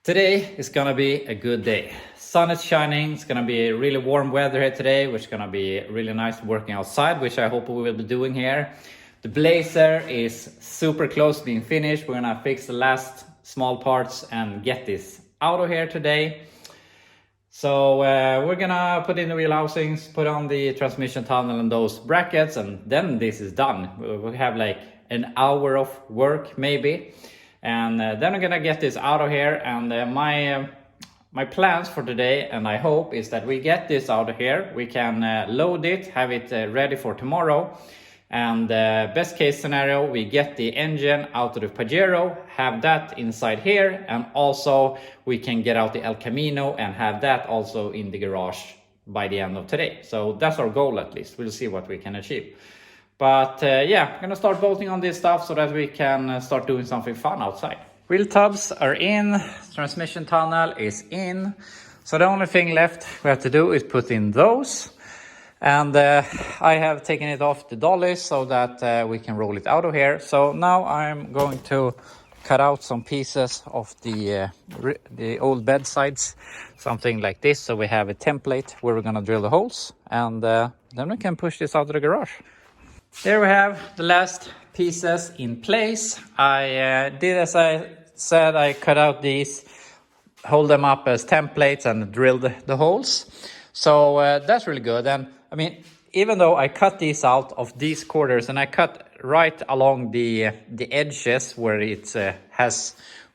Today is gonna be a good day. Sun is shining, it's gonna be really warm weather here today, which is gonna be really nice working outside, which I hope we will be doing here. The Blazer is super close to being finished. We're gonna fix the last small parts and get this out of here today. So we're gonna put in the wheel housings, put on the transmission tunnel and those brackets, and then this is done. We'll have like an hour of work maybe. And then I'm gonna get this out of here, and my plans for today, and I hope, is that we get this out of here. We can load it, have it ready for tomorrow, and best case scenario, we get the engine out of the Pajero, have that inside here, and also we can get out the El Camino and have that also in the garage by the end of today. So that's our goal, at least. We'll see what we can achieve. But yeah, I'm gonna start bolting on this stuff so that we can start doing something fun outside. Wheel tubs are in, transmission tunnel is in. So the only thing left we have to do is put in those. And I have taken it off the dollies so that we can roll it out of here. So now I'm going to cut out some pieces of the old bed sides, something like this. So we have a template where we're gonna drill the holes, and then we can push this out of the garage. There we have the last pieces in place. I did as I said, I cut out these, hold them up as templates and drilled the holes. So that's really good. And I mean, even though I cut these out of these quarters, and I cut right along the edges where it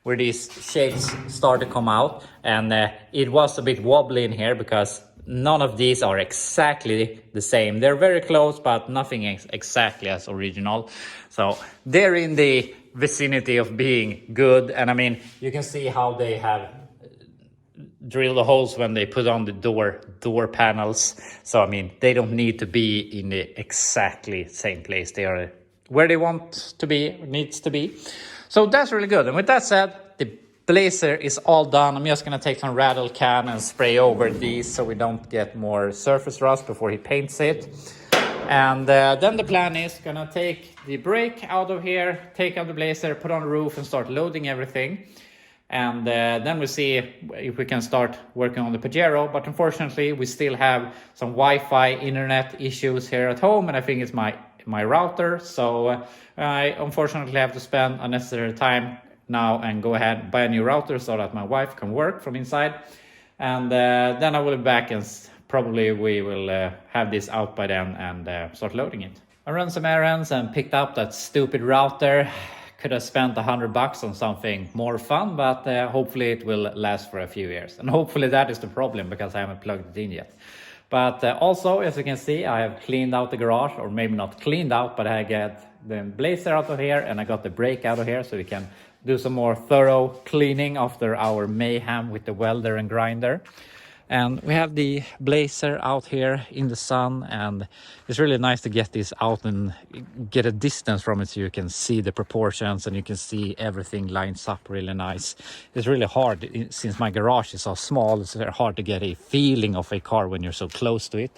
where these shapes start to come out, and it was a bit wobbly in here because none of these are exactly the same. They're very close, but nothing is exactly as original. So they're in the vicinity of being good. And I mean, you can see how they have drilled the holes when they put on the door panels. So I mean, they don't need to be in the exactly same place. They are where they want to be, needs to be. So that's really good. And with that said, the Blazer is all done. I'm just gonna take some rattle can and spray over these so we don't get more surface rust before he paints it. And then the plan is gonna take the brake out of here, take out the Blazer, put on the roof and start loading everything. And then we'll see if we can start working on the Pajero. But unfortunately, we still have some Wi-Fi internet issues here at home, and I think it's my router. So I unfortunately have to spend unnecessary time now and go ahead and buy a new router so that my wife can work from inside. And then I will be back, and probably we will have this out by then and start loading it. I ran some errands and picked up that stupid router. Could have spent $100 on something more fun, but hopefully it will last for a few years. And hopefully that is the problem, because I haven't plugged it in yet. But also, as you can see, I have cleaned out the garage, or maybe not cleaned out, but I got the Blazer out of here and I got the brake out of here, so we can do some more thorough cleaning after our mayhem with the welder and grinder. And we have the Blazer out here in the sun, and it's really nice to get this out and get a distance from it so you can see the proportions and you can see everything lines up really nice. It's really hard, since my garage is so small, it's very hard to get a feeling of a car when you're so close to it.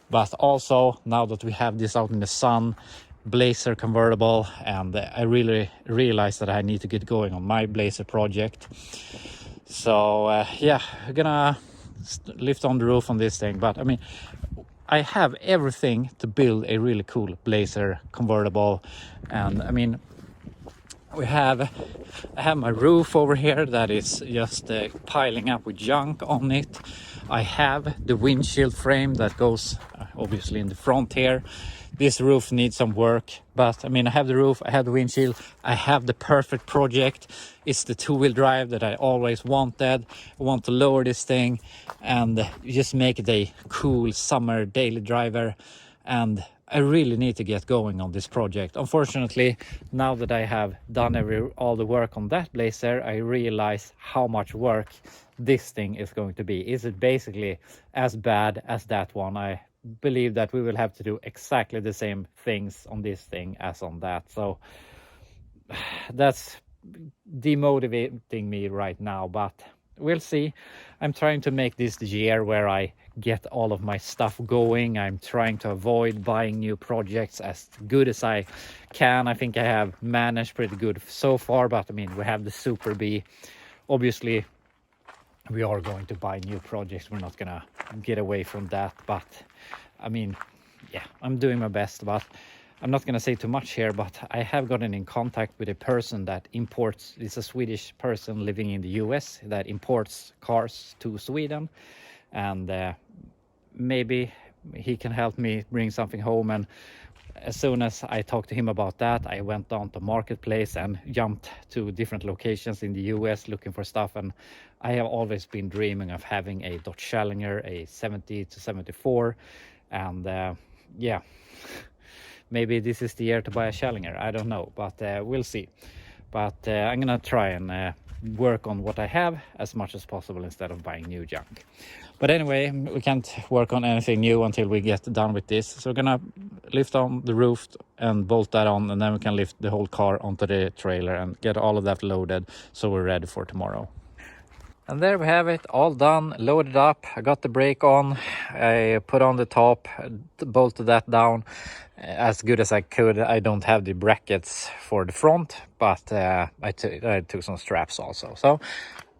But also, now that we have this out in the sun, Blazer convertible, and I really realized that I need to get going on my Blazer project. So yeah, we're gonna lift on the roof on this thing. But I mean, I have everything to build a really cool Blazer convertible. And I mean, I have my roof over here that is just piling up with junk on it. I have the windshield frame that goes obviously in the front here. This roof needs some work, but I mean, I have the roof, I have the windshield, I have the perfect project. It's the two-wheel drive that I always wanted. I want to lower this thing and just make it a cool summer daily driver. And I really need to get going on this project. Unfortunately, now that I have done all the work on that Blazer, I realize how much work this thing is going to be. Is it basically as bad as that one? I believe that we will have to do exactly the same things on this thing as on that. So that's demotivating me right now, but we'll see. I'm trying to make this the year where I get all of my stuff going. I'm trying to avoid buying new projects as good as I can. I think I have managed pretty good so far, but I mean, we have the Super B. Obviously, we are going to buy new projects. We're not gonna get away from that, but I mean, yeah, I'm doing my best, but I'm not gonna say too much here. But I have gotten in contact with a person that imports, it's a Swedish person living in the US that imports cars to Sweden, and maybe he can help me bring something home. And as soon as I talked to him about that, I went down to Marketplace and jumped to different locations in the US looking for stuff. And I have always been dreaming of having a Dodge Challenger, a 70 to 74. And yeah, maybe this is the year to buy a Challenger. I don't know, but we'll see. But I'm gonna try and work on what I have as much as possible instead of buying new junk. But anyway, we can't work on anything new until we get done with this. So we're gonna lift on the roof and bolt that on, and then we can lift the whole car onto the trailer and get all of that loaded so we're ready for tomorrow. And there we have it, all done, loaded up. I got the brake on, I put on the top, bolted that down as good as I could. I don't have the brackets for the front, but I took some straps also. So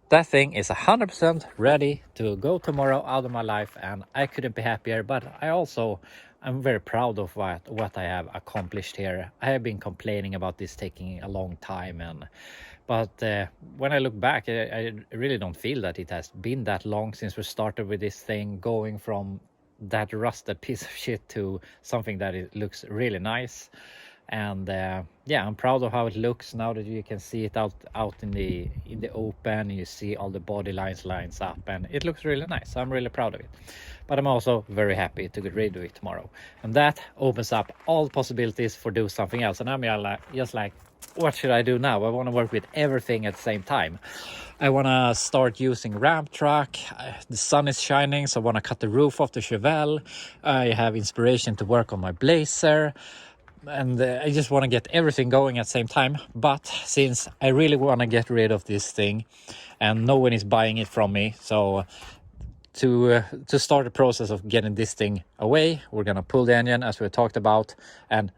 that thing is 100% ready to go tomorrow out of my life, and I couldn't be happier. But I'm very proud of what I have accomplished here. I have been complaining about this taking a long time, but when I look back, I really don't feel that it has been that long since we started with this thing, going from that rusted piece of shit to something that it looks really nice. And yeah, I'm proud of how it looks now that you can see it out in the open. You see all the body lines up, and it looks really nice. I'm really proud of it. But I'm also very happy to get rid of it tomorrow, and that opens up all possibilities for do something else. And I'm just like, what should I do now? I want to work with everything at the same time. I want to start using ramp truck. The sun is shining, so I want to cut the roof off the Chevelle. I have inspiration to work on my Blazer, and I just want to get everything going at the same time. But since I really want to get rid of this thing and no one is buying it from me, so to start the process of getting this thing away, we're gonna pull the engine as we talked about, and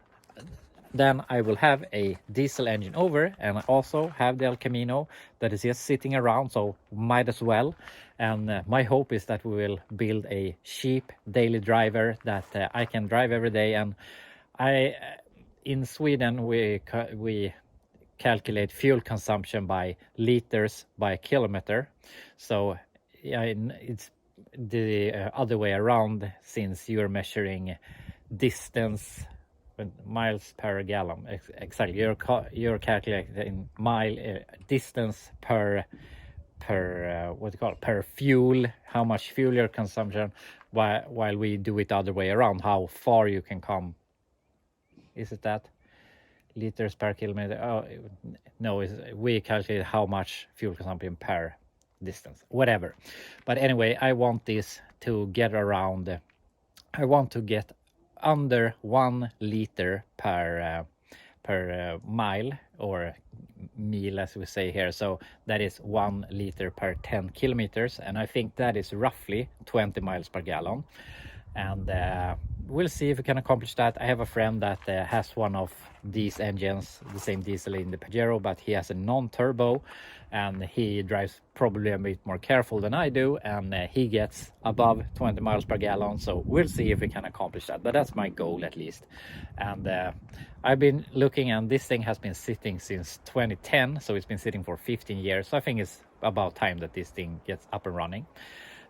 then I will have a diesel engine over, and I also have the El Camino that is just sitting around, so might as well. And my hope is that we will build a cheap daily driver that I can drive every day. And in Sweden we calculate fuel consumption by liters by kilometer, so it's the other way around, since you're measuring distance miles per gallon. Exactly, you're calculating mile distance per what you call it, per fuel, how much fuel your consumption, while we do it the other way around, how far you can come. Is it that liters per kilometer? Oh no, we calculate how much fuel consumption per distance, whatever. But anyway, I want this to get around, I want to get under 1 liter per mile, or meal as we say here. So that is 1 liter per 10 kilometers, and I think that is roughly 20 miles per gallon. And we'll see if we can accomplish that. I have a friend that has one of these engines, the same diesel in the Pajero, but he has a non-turbo, and he drives probably a bit more careful than I do, and he gets above 20 miles per gallon. So we'll see if we can accomplish that, but that's my goal at least. And I've been looking, and this thing has been sitting since 2010, so it's been sitting for 15 years. So I think it's about time that this thing gets up and running,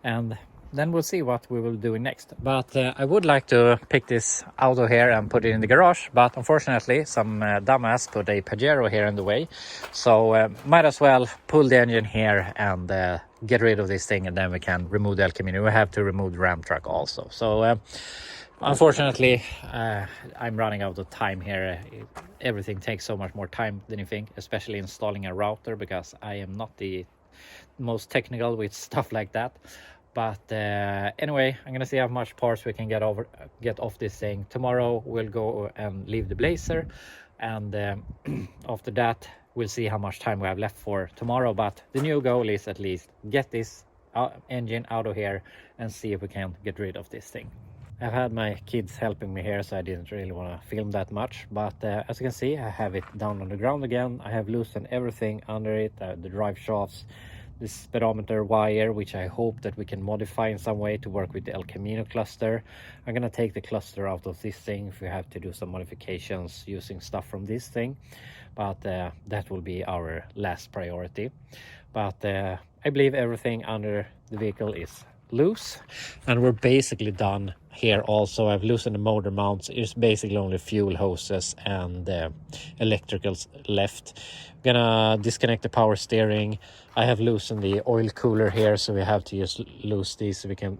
and then we'll see what we will do next. But I would like to pick this auto here and put it in the garage, but unfortunately some dumbass put a Pajero here in the way, so might as well pull the engine here and get rid of this thing, and then we can remove the El Camino. We have to remove the ramp truck also. So unfortunately I'm running out of time here. Everything takes so much more time than you think, especially installing a router, because I am not the most technical with stuff like that. But anyway, I'm gonna see how much parts we can get off this thing. Tomorrow we'll go and leave the Blazer, and after that we'll see how much time we have left for tomorrow. But the new goal is at least get this engine out of here and see if we can get rid of this thing. I've had my kids helping me here, so I didn't really want to film that much, but as you can see, I have it down on the ground again. I have loosened everything under it, the drive shafts, this speedometer wire, which I hope that we can modify in some way to work with the El Camino cluster. I'm gonna take the cluster out of this thing if we have to do some modifications using stuff from this thing, but that will be our last priority. But I believe everything under the vehicle is loose, and we're basically done here. Also, I've loosened the motor mounts. It's basically only fuel hoses and electricals left. I'm gonna disconnect the power steering. I have loosened the oil cooler here, so we have to just loose these so we can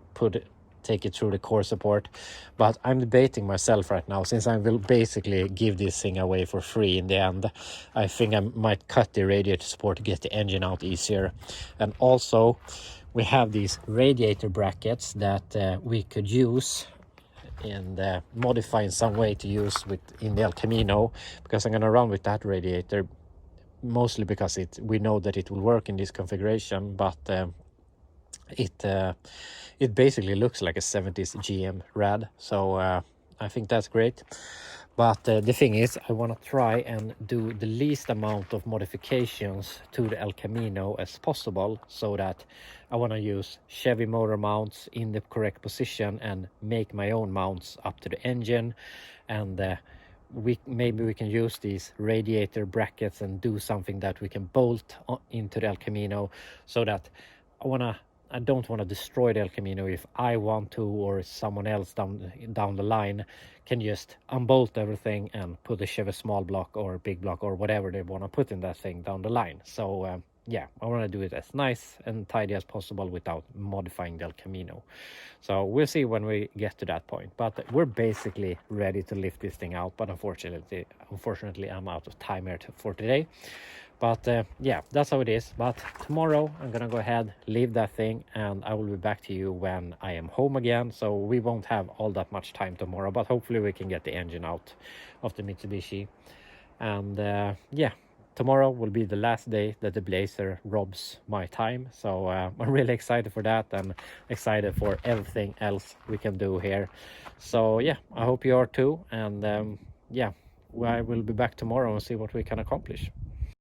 take it through the core support. But I'm debating myself right now, since I will basically give this thing away for free in the end. I think I might cut the radiator support to get the engine out easier. And also we have these radiator brackets that we could use and modify in some way to use in the El Camino, because I'm gonna run with that radiator, mostly because we know that it will work in this configuration, but it basically looks like a 70s GM rad, so I think that's great. But the thing is, I want to try and do the least amount of modifications to the El Camino as possible, so that I want to use Chevy motor mounts in the correct position and make my own mounts up to the engine. And maybe we can use these radiator brackets and do something that we can bolt into the El Camino, so that I don't want to destroy the El Camino if I want to, or someone else down the line can just unbolt everything and put a Chevy small block or big block or whatever they want to put in that thing down the line. So yeah, I want to do it as nice and tidy as possible without modifying the El Camino. So we'll see when we get to that point. But we're basically ready to lift this thing out. But unfortunately, I'm out of time here for today. But yeah, that's how it is. But tomorrow I'm gonna go ahead, leave that thing, and I will be back to you when I am home again. So we won't have all that much time tomorrow, but hopefully we can get the engine out of the Mitsubishi. And yeah, tomorrow will be the last day that the Blazer robs my time. So I'm really excited for that, and excited for everything else we can do here. So yeah, I hope you are too. And yeah, I will be back tomorrow and see what we can accomplish.